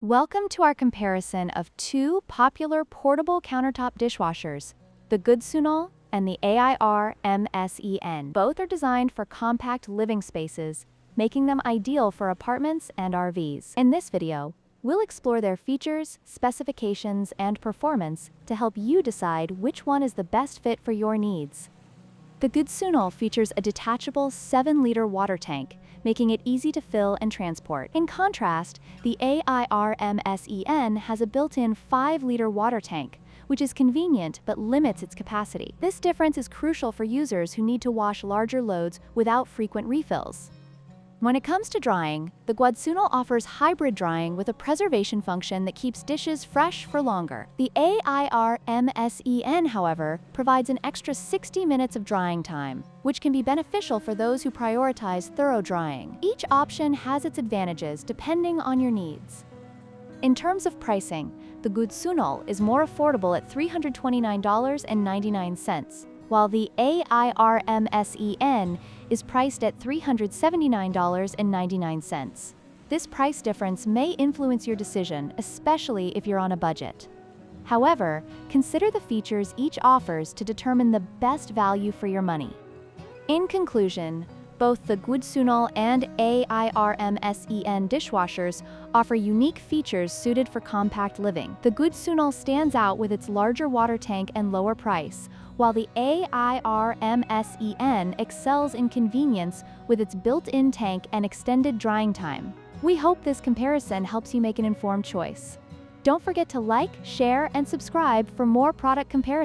Welcome to our comparison of two popular portable countertop dishwashers, the Gudsunal and the AIRMSEN. Both are designed for compact living spaces, making them ideal for apartments and RVs. In this video, we'll explore their features, specifications, and performance to help you decide which one is the best fit for your needs. The Gudsunal features a detachable 7-liter water tank, making it easy to fill and transport. In contrast, the AIRMSEN has a built-in 5-liter water tank, which is convenient but limits its capacity. This difference is crucial for users who need to wash larger loads without frequent refills. When it comes to drying, the Gudsunal offers hybrid drying with a preservation function that keeps dishes fresh for longer. The AIRMSEN, however, provides an extra 60 minutes of drying time, which can be beneficial for those who prioritize thorough drying. Each option has its advantages depending on your needs. In terms of pricing, the Gudsunal is more affordable at $329.99, while the AIRMSEN is priced at $379.99. This price difference may influence your decision, especially if you're on a budget. However, consider the features each offers to determine the best value for your money. In conclusion, both the Gudsunal and AIRMSEN dishwashers offer unique features suited for compact living. The Gudsunal stands out with its larger water tank and lower price, while the AIRMSEN excels in convenience with its built-in tank and extended drying time. We hope this comparison helps you make an informed choice. Don't forget to like, share, and subscribe for more product comparisons.